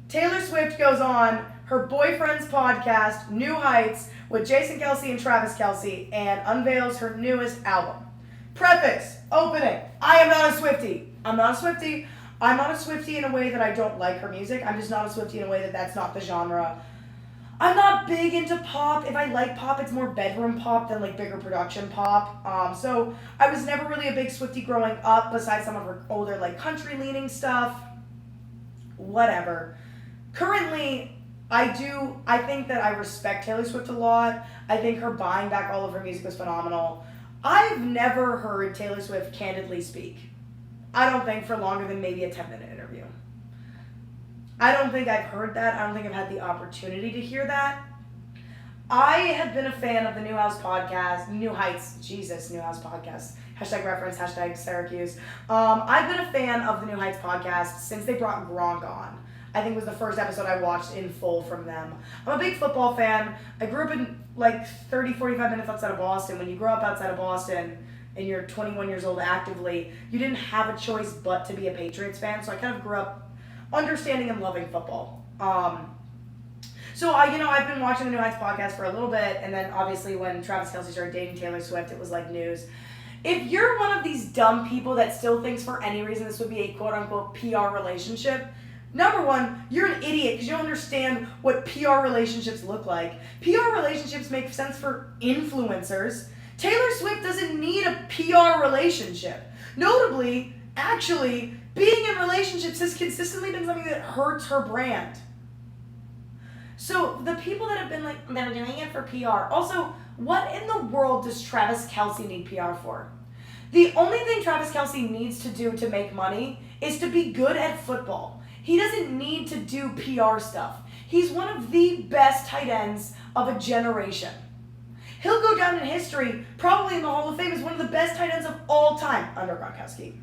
Taylor Swift goes on her boyfriend's podcast, New Heights, with Jason Kelce and Travis Kelce, and unveils her newest album. Preface, opening, I am not a Swiftie. I'm not a Swiftie. I'm not a Swiftie in a way that I don't like her music. I'm just not a Swiftie in a way that that's not the genre. I'm not big into pop. If I like pop, it's more bedroom pop than like bigger production pop. So I was never really a big Swiftie growing up, besides some of her older like country leaning stuff. Whatever. Currently, I think that I respect Taylor Swift a lot. I think her buying back all of her music was phenomenal. I've never heard Taylor Swift candidly speak. I don't think for longer than maybe a 10-minute interview. I don't think I've heard that. I don't think I've had the opportunity to hear that. I have been a fan of the New Heights podcast. New Heights podcast. Hashtag reference, hashtag Syracuse. I've been a fan of the New Heights podcast since they brought Gronk on. I think it was the first episode I watched in full from them. I'm a big football fan. I grew up in like 30, 45 minutes outside of Boston. When you grow up outside of Boston and you're 21 years old actively, you didn't have a choice but to be a Patriots fan. So I kind of grew up understanding and loving football. So I've been watching the New Heights podcast for a little bit, and then obviously when Travis Kelce started dating Taylor Swift, it was like news. If you're one of these dumb people that still thinks for any reason this would be a quote-unquote PR relationship, number one, you're an idiot because you don't understand what PR relationships look like. PR relationships make sense for influencers. Taylor Swift doesn't need a PR relationship. Notably, actually, being in relationships has consistently been something that hurts her brand. So the people that have been like, they're doing it for PR. Also, what in the world does Travis Kelce need PR for? The only thing Travis Kelce needs to do to make money is to be good at football. He doesn't need to do PR stuff. He's one of the best tight ends of a generation. He'll go down in history, probably in the Hall of Fame, as one of the best tight ends of all time under Gronkowski.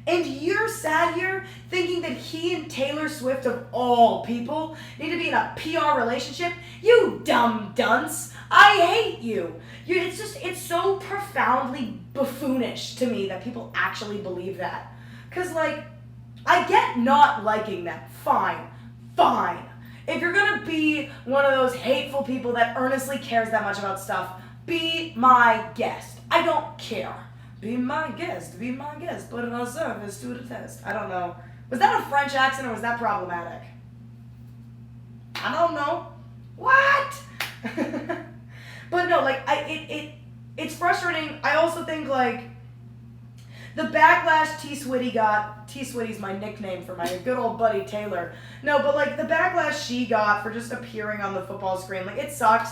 And you're sat here thinking that he and Taylor Swift, of all people, need to be in a PR relationship? You dumb dunce. I hate you. It's so profoundly buffoonish to me that people actually believe that. Because, I get not liking them. Fine. If you're going to be one of those hateful people that earnestly cares that much about stuff, be my guest. I don't care. Be my guest, put in our service to the test. I don't know. Was that a French accent or was that problematic? I don't know. What? But no, it's frustrating. I also think, the backlash T. Switty got, T. Switty's my nickname for my good old buddy Taylor. No, but, the backlash she got for just appearing on the football screen, it sucks.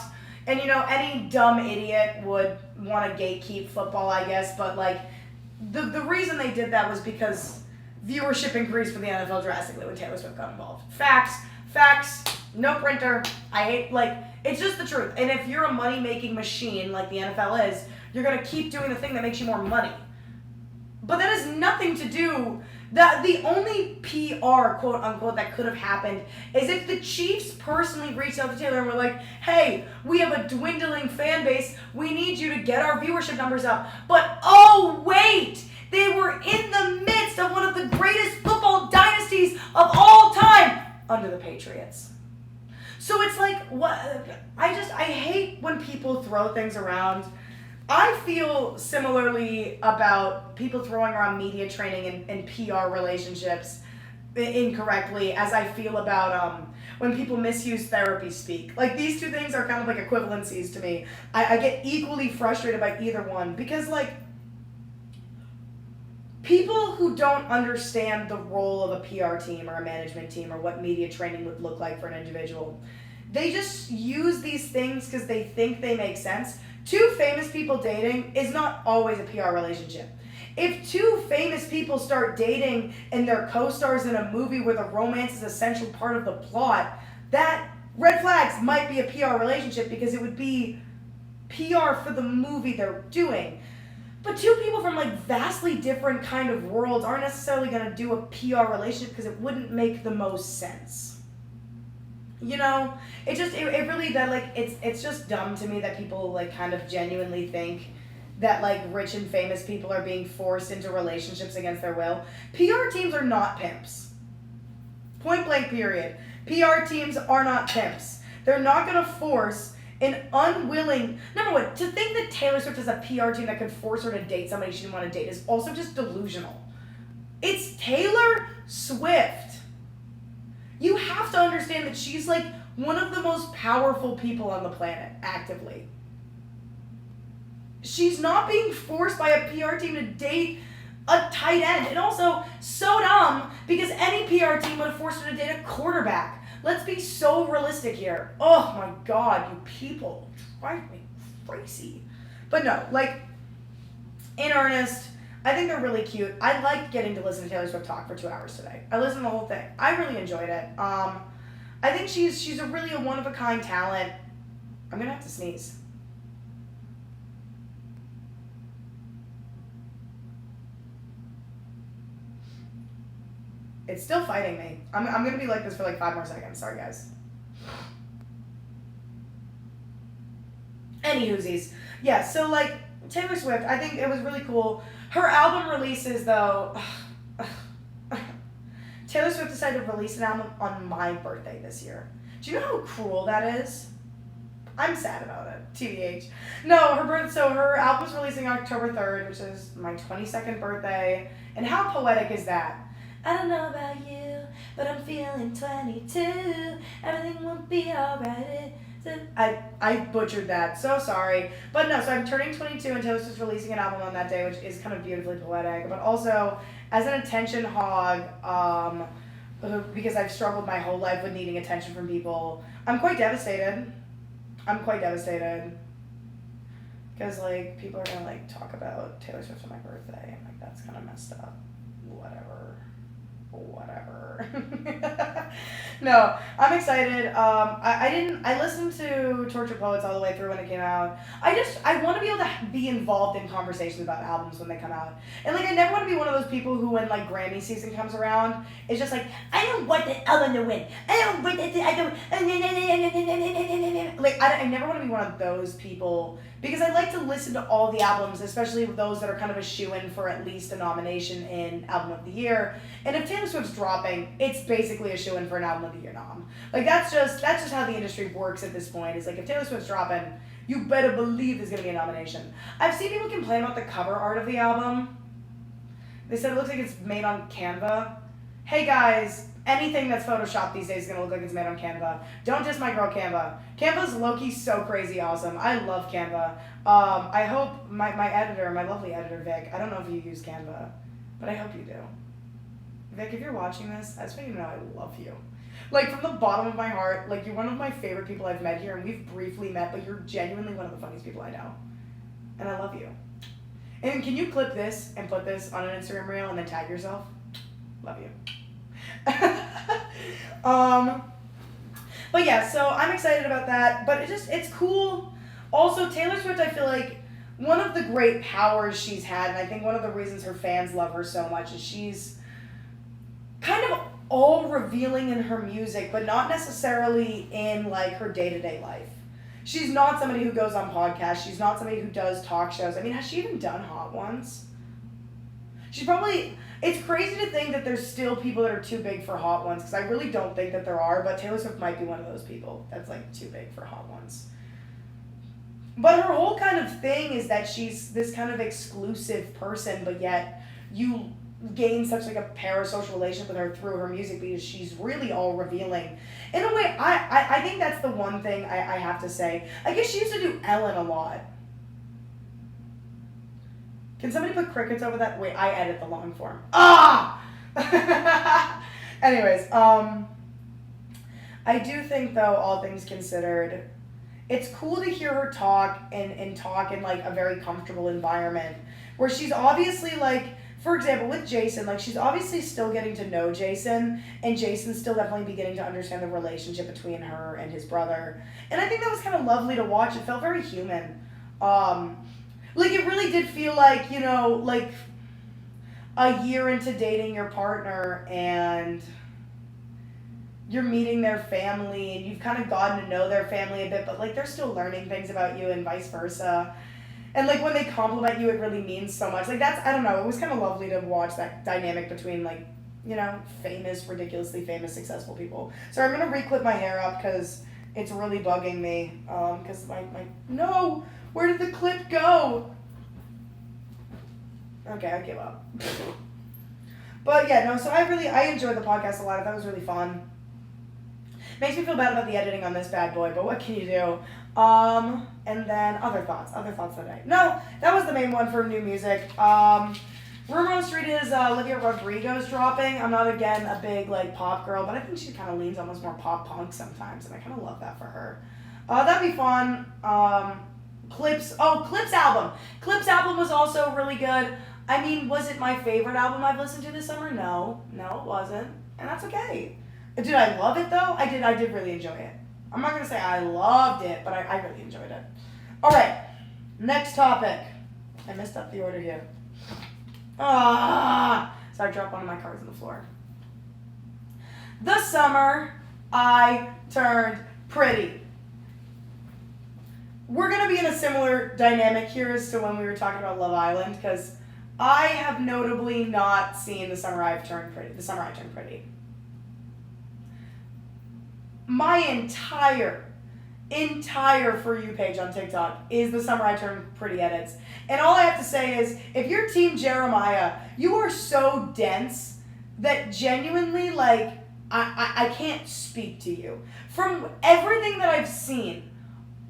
And, any dumb idiot would want to gatekeep football, I guess. But, the reason they did that was because viewership increased for the NFL drastically when Taylor Swift got involved. Facts, no printer. I hate, it's just the truth. And if you're a money-making machine like the NFL is, you're going to keep doing the thing that makes you more money. But that has nothing to do... The only PR, quote-unquote, that could have happened is if the Chiefs personally reached out to Taylor and were like, hey, we have a dwindling fan base. We need you to get our viewership numbers up. But, oh, wait! They were in the midst of one of the greatest football dynasties of all time under the Patriots. So it's what? I hate when people throw things around. I feel similarly about people throwing around media training and PR relationships incorrectly as I feel about when people misuse therapy speak. These two things are kind of equivalencies to me. I get equally frustrated by either one because, people who don't understand the role of a PR team or a management team or what media training would look like for an individual, they just use these things because they think they make sense. Two famous people dating is not always a PR relationship. If two famous people start dating and they're co-stars in a movie where the romance is an essential part of the plot, that red flags might be a PR relationship because it would be PR for the movie they're doing. But two people from vastly different kind of worlds aren't necessarily going to do a PR relationship because it wouldn't make the most sense. It really, it's just dumb to me that people, kind of genuinely think that, rich and famous people are being forced into relationships against their will. PR teams are not pimps. Point blank period. PR teams are not pimps. They're not going to force an unwilling... Number one, to think that Taylor Swift has a PR team that could force her to date somebody she didn't want to date is also just delusional. It's Taylor Swift. You have to understand that she's like one of the most powerful people on the planet, actively. She's not being forced by a PR team to date a tight end. And also, so dumb, because any PR team would have forced her to date a quarterback. Let's be so realistic here. Oh my God, you people drive me crazy. But no, like, in earnest, I think they're really cute. I liked getting to listen to Taylor Swift talk for 2 hours today. I listened to the whole thing. I really enjoyed it. I think she's a really one-of-a-kind talent. I'm gonna have to sneeze. It's still fighting me. I'm gonna be like this for like 5 more seconds. Sorry, guys. Anywhoosies. Yeah, so like, Taylor Swift, I think it was really cool. Her album releases, though... Taylor Swift decided to release an album on my birthday this year. Do you know how cruel that is? I'm sad about it, TBH. No, her album's releasing October 3rd, which is my 22nd birthday. And how poetic is that? I don't know about you, but I'm feeling 22. Everything won't be alright. I butchered that. So sorry. But no, so I'm turning 22 and Taylor Swift's releasing an album on that day, which is kind of beautifully poetic. But also, as an attention hog, because I've struggled my whole life with needing attention from people, I'm quite devastated. Because, like, people are going to, like, talk about Taylor Swift on my birthday. And, like, that's kind of messed up. Whatever. No, I'm excited. I listened to Tortured Poets all the way through when it came out. I want to be able to be involved in conversations about albums when they come out. And like, I never want to be one of those people who, when like Grammy season comes around, is just like, I don't want the album to win. I never want to be one of those people, because I like to listen to all the albums, especially those that are kind of a shoo-in for at least a nomination in Album of the Year. And if Taylor Swift's dropping, it's basically a shoo-in for an Album of the Year nom. Like, that's just how the industry works at this point. Is like, if Taylor Swift's dropping, you better believe there's gonna be a nomination. I've seen people complain about the cover art of the album. They said it looks like it's made on Canva. Hey guys, anything that's photoshopped these days is gonna look like it's made on Canva. Don't diss my girl Canva. Canva's low-key so crazy awesome. I love Canva. I hope my editor, my lovely editor Vic, I don't know if you use Canva, but I hope you do. Vic, if you're watching this, I just want you to know I love you. Like, from the bottom of my heart, like, you're one of my favorite people I've met here, and we've briefly met, but you're genuinely one of the funniest people I know. And I love you. And can you clip this and put this on an Instagram reel and then tag yourself? Love you. But yeah, so I'm excited about that, but it's cool. Also, Taylor Swift, I feel like one of the great powers she's had, and I think one of the reasons her fans love her so much, is she's kind of all revealing in her music, but not necessarily in like her day-to-day life. She's not somebody who goes on podcasts. She's not somebody who does talk shows. I mean, has she even done Hot Ones? She's probably... It's crazy to think that there's still people that are too big for Hot Ones, because I really don't think that there are, but Taylor Swift might be one of those people that's like too big for Hot Ones. But her whole kind of thing is that she's this kind of exclusive person, but yet you gain such like a parasocial relationship with her through her music, because she's really all revealing. In a way, I think that's the one thing I have to say. I guess she used to do Ellen a lot. Can somebody put crickets over that? Wait, I edit the long form. Ah! Anyways, I do think, though, all things considered, it's cool to hear her talk and talk in like a very comfortable environment, where she's obviously like, for example, with Jason, like, she's obviously still getting to know Jason, and Jason's still definitely beginning to understand the relationship between her and his brother. And I think that was kind of lovely to watch. It felt very human. Like, it really did feel like, you know, like a year into dating your partner and you're meeting their family and you've kind of gotten to know their family a bit, but like they're still learning things about you and vice versa. And like when they compliment you, it really means so much. Like, that's, I don't know, it was kind of lovely to watch that dynamic between like famous, ridiculously famous, successful people. So I'm gonna re-clip my hair up because it's really bugging me. Because no, where did the clip go? Okay, I give up. But yeah, no. So I enjoyed the podcast a lot. I thought it was really fun. Makes me feel bad about the editing on this bad boy, but what can you do? And then other thoughts today. No, that was the main one for new music. Rumor on the street is Olivia Rodrigo's dropping. I'm not, again, a big, pop girl, but I think she kind of leans almost more pop punk sometimes, and I kind of love that for her. That'd be fun. Clips album. Clips album was also really good. I mean, was it my favorite album I've listened to this summer? No, it wasn't, and that's okay. Did I love it, though? I did really enjoy it. I'm not going to say I loved it, but I really enjoyed it. All right, next topic. I messed up the order here. So I dropped one of my cards on the floor. This summer, I turned pretty. We're going to be in a similar dynamic here as to when we were talking about Love Island, because I have notably not seen The Summer I Turned Pretty. My entire For You page on TikTok is The Summer I Turned Pretty edits. And all I have to say is, if you're Team Jeremiah, you are so dense that genuinely, I can't speak to you. From everything that I've seen,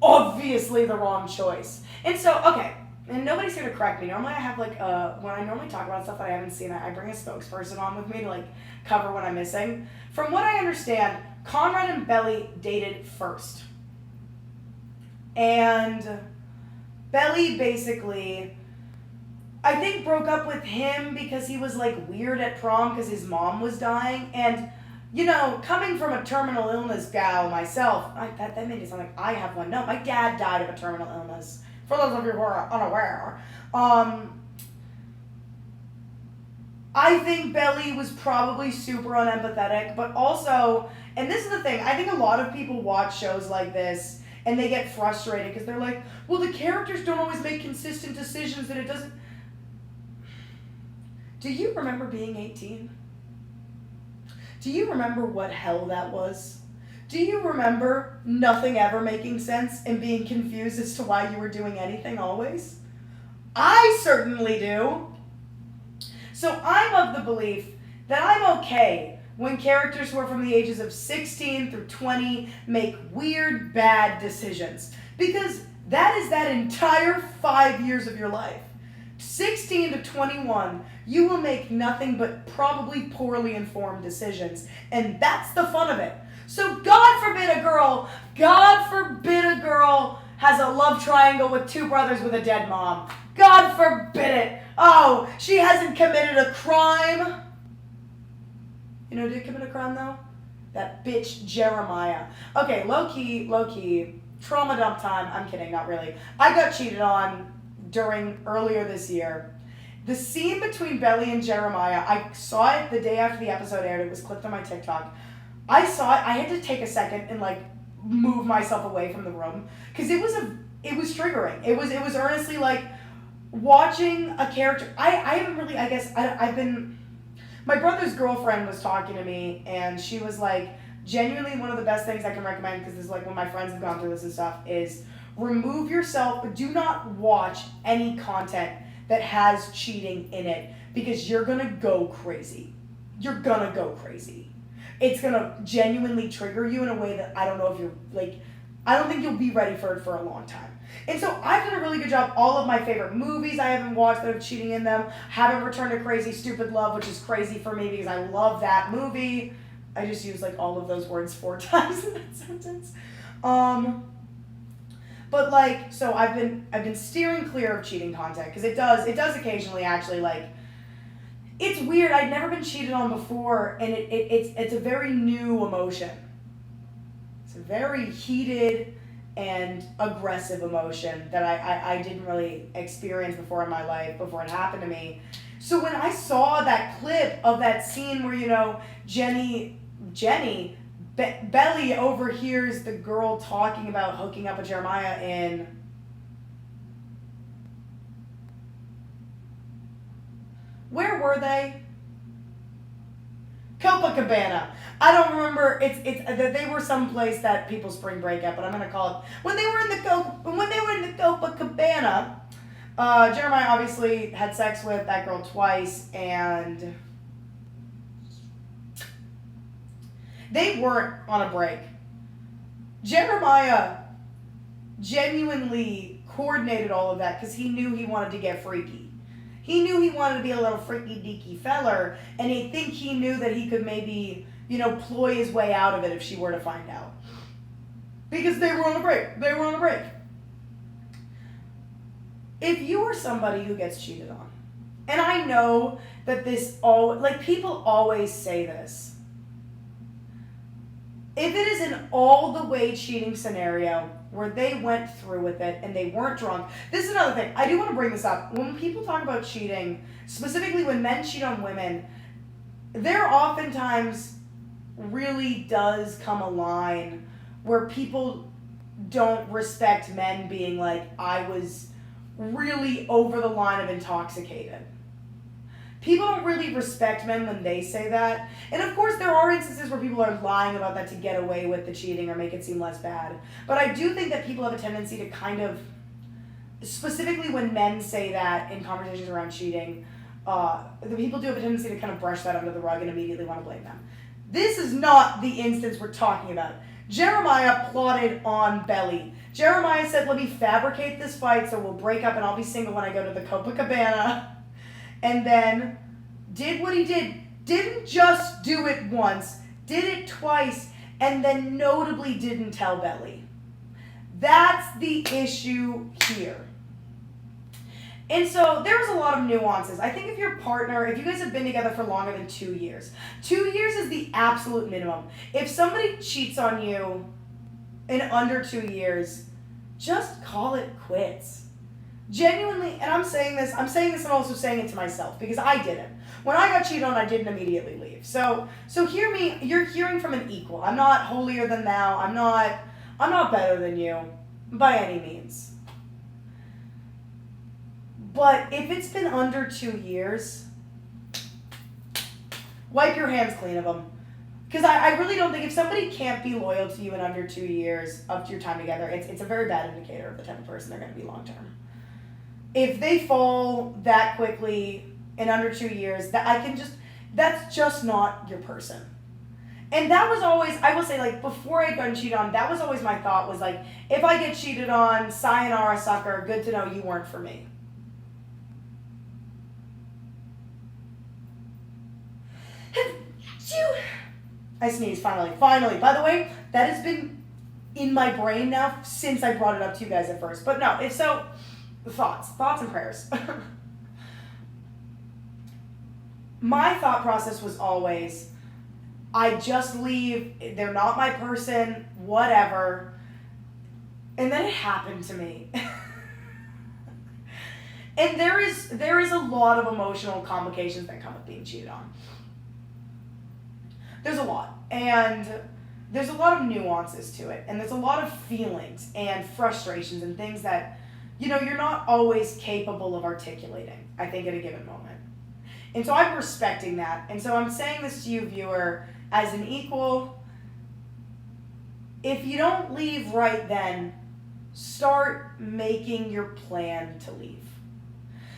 obviously the wrong choice. And so, okay, and nobody's here to correct me. Normally I have, when I normally talk about stuff that I haven't seen, I bring a spokesperson on with me to, cover what I'm missing. From what I understand, Conrad and Belly dated first. And Belly basically, I think, broke up with him because he was, weird at prom because his mom was dying. And, coming from a terminal illness gal myself, that made it sound like I have one. No, my dad died of a terminal illness. For those of you who are unaware. I think Belly was probably super unempathetic, but also, and this is the thing, I think a lot of people watch shows like this and they get frustrated because they're like, well, the characters don't always make consistent decisions, that it doesn't. Do you remember being 18? Do you remember what hell that was? Do you remember nothing ever making sense and being confused as to why you were doing anything always? I certainly do. So I'm of the belief that I'm okay when characters who are from the ages of 16 through 20 make weird, bad decisions. Because that is that entire 5 years of your life. 16 to 21, you will make nothing but probably poorly informed decisions. And that's the fun of it. So God forbid a girl has a love triangle with two brothers with a dead mom. God forbid it. Oh, she hasn't committed a crime. You know who did commit a crime, though? That bitch Jeremiah. Okay, low-key, trauma dump time. I'm kidding, not really. I got cheated on earlier this year. The scene between Belly and Jeremiah, I saw it the day after the episode aired. It was clipped on my TikTok. I saw it. I had to take a second and move myself away from the room because it was triggering. It was earnestly watching a character. I haven't really, I guess, I've been, my brother's girlfriend was talking to me and she was genuinely one of the best things I can recommend, because this is when my friends have gone through this and stuff, is remove yourself, do not watch any content that has cheating in it, because you're gonna go crazy. You're gonna go crazy. It's gonna genuinely trigger you in a way that I don't know if you're I don't think you'll be ready for it for a long time. And so I've done a really good job. All of my favorite movies I haven't watched that have cheating in them. Haven't Returned to Crazy Stupid Love, which is crazy for me because I love that movie. I just used all of those words 4 times in that sentence. But so I've been steering clear of cheating content because it does occasionally actually it's weird. I'd never been cheated on before, and it's a very new emotion. It's a very heated and aggressive emotion that I didn't really experience before in my life, before it happened to me. So when I saw that clip of that scene where, Belly overhears the girl talking about hooking up with Jeremiah in... Where were they? Copacabana. I don't remember. It's they were someplace that people spring break at, but I'm gonna call it when they were in the Copacabana. Jeremiah obviously had sex with that girl twice, and they weren't on a break. Jeremiah genuinely coordinated all of that because he knew he wanted to get freaky. He knew he wanted to be a little freaky deaky feller, and he knew that he could maybe, ploy his way out of it if she were to find out. Because they were on a break. If you are somebody who gets cheated on, and I know that people always say this, if it is an all the way cheating scenario where they went through with it and they weren't drunk, this is another thing. I do want to bring this up. When people talk about cheating, specifically when men cheat on women, there oftentimes really does come a line where people don't respect men being like, I was really over the line of intoxicated. People don't really respect men when they say that. And of course, there are instances where people are lying about that to get away with the cheating or make it seem less bad. But I do think that people have a tendency to kind of, specifically when men say that in conversations around cheating, the people do have a tendency to kind of brush that under the rug and immediately want to blame them. This is not the instance we're talking about. Jeremiah plotted on Belly. Jeremiah said, let me fabricate this fight so we'll break up and I'll be single when I go to the Copacabana. And then did what he did. Didn't just do it once, did it twice, and then notably didn't tell Belly. That's the issue here. And so there's a lot of nuances. I think if your partner, if you guys have been together for longer than 2 years, 2 years is the absolute minimum. If somebody cheats on you in under 2 years, just call it quits. Genuinely, and I'm saying this and also saying it to myself because I didn't. When I got cheated on, I didn't immediately leave. So hear me, you're hearing from an equal. I'm not holier than thou. I'm not better than you by any means. But if it's been under 2 years, wipe your hands clean of them. Because I really don't think if somebody can't be loyal to you in under 2 years of your time together, it's a very bad indicator of the type of person they're going to be long term. If they fall that quickly in under 2 years, that's just not your person. And that was always, I will say, like, before I'd gotten cheated on, that was always my thought was like, if I get cheated on, sayonara sucker, good to know you weren't for me. I sneezed, finally. By the way, that has been in my brain now since I brought it up to you guys at first. But no, if so, thoughts and prayers. My thought process was always, I just leave, they're not my person, whatever. And then it happened to me. And there is a lot of emotional complications that come with being cheated on. There's a lot. And there's a lot of nuances to it. And there's a lot of feelings and frustrations and things that, you're not always capable of articulating, I think, at a given moment. And so I'm respecting that. And so I'm saying this to you, viewer, as an equal. If you don't leave right then, start making your plan to leave.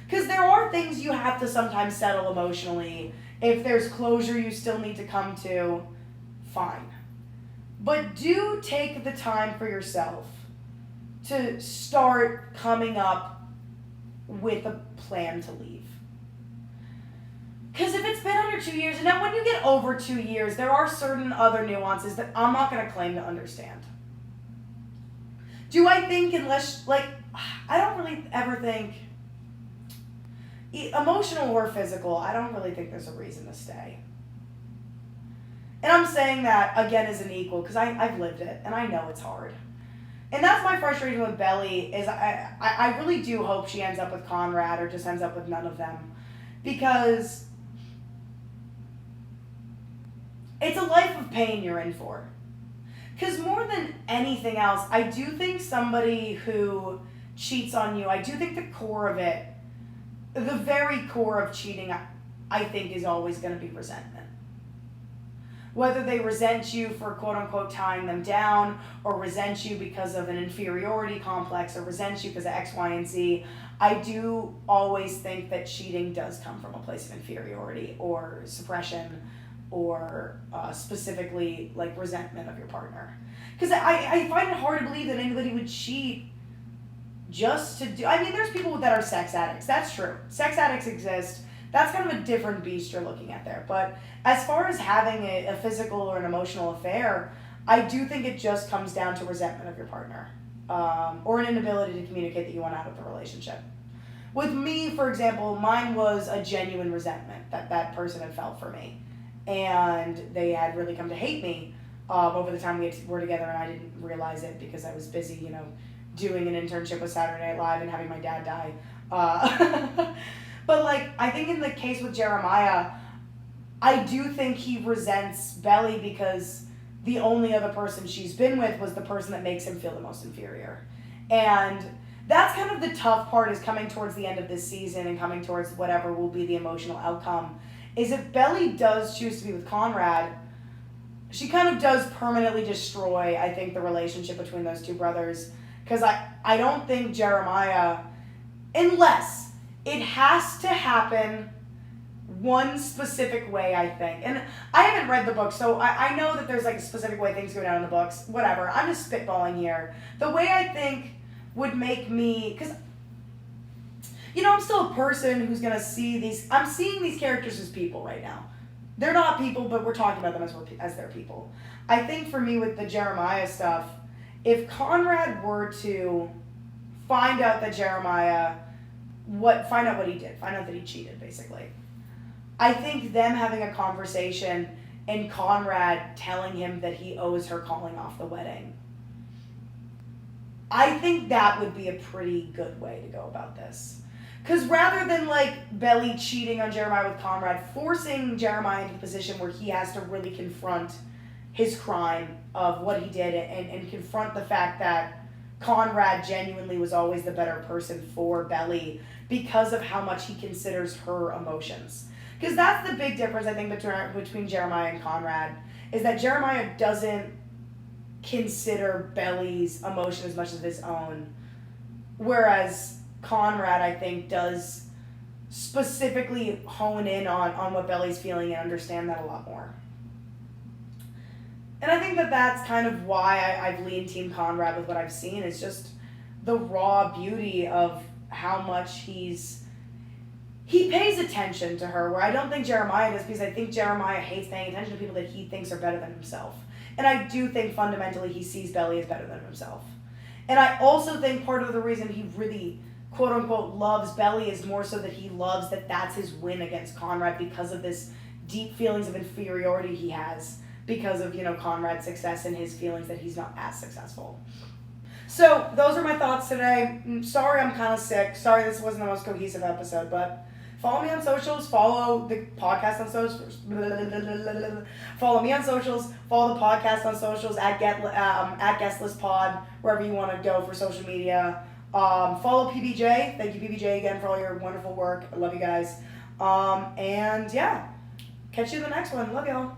Because there are things you have to sometimes settle emotionally. If there's closure you still need to come to, fine. But do take the time for yourself to start coming up with a plan to leave. Because if it's been under 2 years, and now when you get over 2 years, there are certain other nuances that I'm not going to claim to understand. Do I think I don't really ever think, emotional or physical, I don't really think there's a reason to stay. And I'm saying that, again, as an equal, because I've lived it, and I know it's hard. And that's my frustration with Belly, is I really do hope she ends up with Conrad, or just ends up with none of them. Because it's a life of pain you're in for. Because more than anything else, I do think somebody who cheats on you, I do think the core of it, the very core of cheating, I think is always going to be resentment. Whether they resent you for quote-unquote tying them down, or resent you because of an inferiority complex, or resent you because of X, Y, and Z, I do always think that cheating does come from a place of inferiority or suppression, or specifically like resentment of your partner. Because I find it hard to believe that anybody would cheat just to do... I mean, there's people that are sex addicts. That's true. Sex addicts exist. That's kind of a different beast you're looking at there. But as far as having a physical or an emotional affair, I do think it just comes down to resentment of your partner, or an inability to communicate that you want out of the relationship. With me, for example, mine was a genuine resentment that that person had felt for me. And they had really come to hate me over the time we were together, and I didn't realize it because I was busy, doing an internship with Saturday Night Live and having my dad die. But, like, I think in the case with Jeremiah, I do think he resents Belly because the only other person she's been with was the person that makes him feel the most inferior. And that's kind of the tough part, is coming towards the end of this season and coming towards whatever will be the emotional outcome, is if Belly does choose to be with Conrad, she kind of does permanently destroy, I think, the relationship between those two brothers. Because I don't think Jeremiah, unless it has to happen one specific way, I think. And I haven't read the book, so I know that there's like a specific way things go down in the books. Whatever. I'm just spitballing here. The way I think would make me... Because, I'm still a person who's going to see these... I'm seeing these characters as people right now. They're not people, but we're talking about them as their people. I think for me with the Jeremiah stuff, if Conrad were to find out that Jeremiah... find out what he did. Find out that he cheated, basically. I think them having a conversation and Conrad telling him that he owes her calling off the wedding. I think that would be a pretty good way to go about this. Because rather than, Belly cheating on Jeremiah with Conrad, forcing Jeremiah into the position where he has to really confront his crime of what he did and confront the fact that Conrad genuinely was always the better person for Belly because of how much he considers her emotions. Because that's the big difference, I think, between Jeremiah and Conrad, is that Jeremiah doesn't consider Belly's emotion as much as his own, whereas Conrad, I think, does specifically hone in on what Belly's feeling and understand that a lot more. And I think that that's kind of why I've leaned Team Conrad with what I've seen, is just the raw beauty of how much he pays attention to her, where I don't think Jeremiah does, because I think Jeremiah hates paying attention to people that he thinks are better than himself. And I do think fundamentally he sees Belly as better than himself. And I also think part of the reason he really, quote-unquote, loves Belly is more so that he loves that that's his win against Conrad, because of this deep feelings of inferiority he has because of, Conrad's success and his feelings that he's not as successful. So, those are my thoughts today. Sorry I'm kind of sick. Sorry this wasn't the most cohesive episode, but follow me on socials. Follow the podcast on socials. Follow me on socials. Follow the podcast on socials at GuestList Pod, wherever you want to go for social media. Follow PBJ. Thank you, PBJ, again, for all your wonderful work. I love you guys. And yeah, catch you in the next one. Love y'all.